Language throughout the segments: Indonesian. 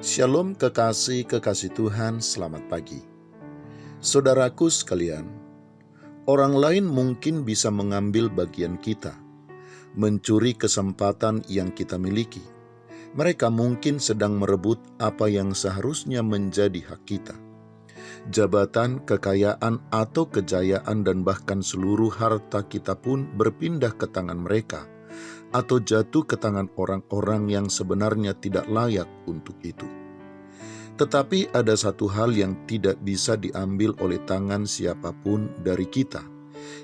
Shalom kekasih-kekasih Tuhan, selamat pagi. Saudaraku sekalian, orang lain mungkin bisa mengambil bagian kita, mencuri kesempatan yang kita miliki. Mereka mungkin sedang merebut apa yang seharusnya menjadi hak kita. Jabatan, kekayaan, atau kejayaan dan bahkan seluruh harta kita pun berpindah ke tangan mereka, atau jatuh ke tangan orang-orang yang sebenarnya tidak layak untuk itu. Tetapi ada satu hal yang tidak bisa diambil oleh tangan siapapun dari kita,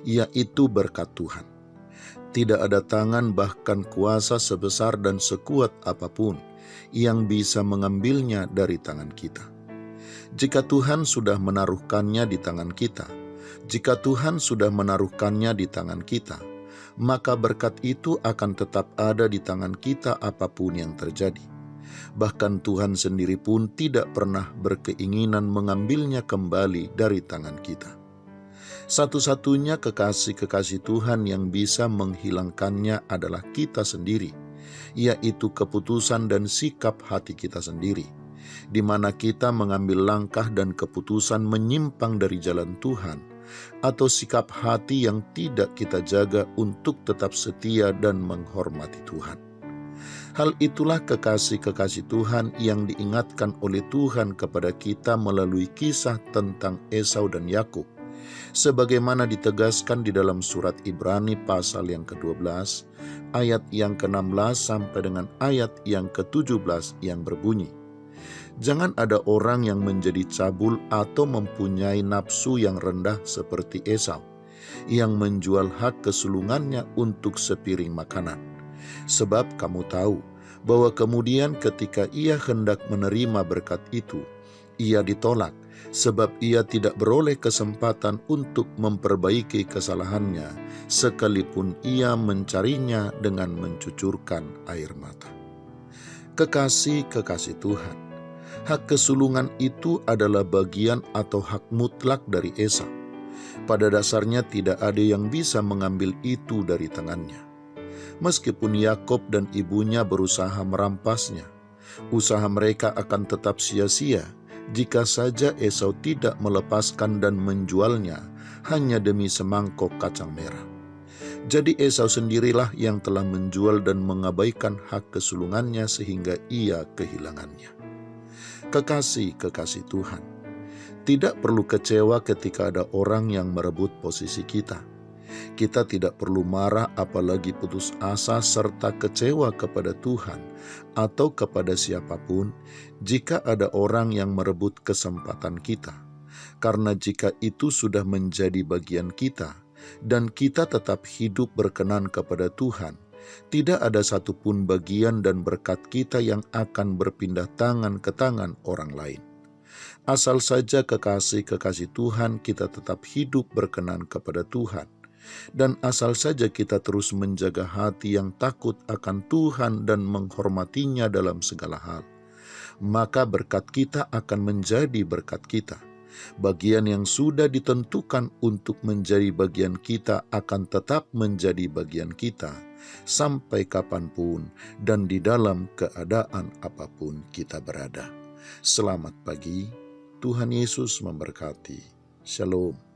yaitu berkat Tuhan. Tidak ada tangan bahkan kuasa sebesar dan sekuat apapun yang bisa mengambilnya dari tangan kita. Jika Tuhan sudah menaruhkannya di tangan kita, maka berkat itu akan tetap ada di tangan kita apapun yang terjadi. Bahkan Tuhan sendiri pun tidak pernah berkeinginan mengambilnya kembali dari tangan kita. Satu-satunya kekasih-kekasih Tuhan yang bisa menghilangkannya adalah kita sendiri, yaitu keputusan dan sikap hati kita sendiri, di mana kita mengambil langkah dan keputusan menyimpang dari jalan Tuhan, atau sikap hati yang tidak kita jaga untuk tetap setia dan menghormati Tuhan. Hal itulah kekasih-kekasih Tuhan yang diingatkan oleh Tuhan kepada kita melalui kisah tentang Esau dan Yakub, sebagaimana ditegaskan di dalam surat Ibrani pasal yang ke-12, ayat yang ke-16 sampai dengan ayat yang ke-17 yang berbunyi, "Jangan ada orang yang menjadi cabul atau mempunyai nafsu yang rendah seperti Esau, yang menjual hak kesulungannya untuk sepiring makanan. Sebab kamu tahu bahwa kemudian ketika ia hendak menerima berkat itu, ia ditolak, sebab ia tidak beroleh kesempatan untuk memperbaiki kesalahannya, sekalipun ia mencarinya dengan mencucurkan air mata." Kekasih-kekasih Tuhan, hak kesulungan itu adalah bagian atau hak mutlak dari Esau. Pada dasarnya tidak ada yang bisa mengambil itu dari tangannya. Meskipun Yakub dan ibunya berusaha merampasnya, usaha mereka akan tetap sia-sia jika saja Esau tidak melepaskan dan menjualnya hanya demi semangkok kacang merah. Jadi Esau sendirilah yang telah menjual dan mengabaikan hak kesulungannya sehingga ia kehilangannya. Kekasih-kekasih Tuhan, tidak perlu kecewa ketika ada orang yang merebut posisi kita. Kita tidak perlu marah apalagi putus asa serta kecewa kepada Tuhan atau kepada siapapun jika ada orang yang merebut kesempatan kita. Karena jika itu sudah menjadi bagian kita dan kita tetap hidup berkenan kepada Tuhan, tidak ada satupun bagian dan berkat kita yang akan berpindah tangan ke tangan orang lain. Asal saja kekasih-kekasih Tuhan kita tetap hidup berkenan kepada Tuhan, dan asal saja kita terus menjaga hati yang takut akan Tuhan dan menghormatinya dalam segala hal, maka berkat kita akan menjadi berkat kita. Bagian yang sudah ditentukan untuk menjadi bagian kita akan tetap menjadi bagian kita sampai kapanpun dan di dalam keadaan apapun kita berada. Selamat pagi, Tuhan Yesus memberkati. Shalom.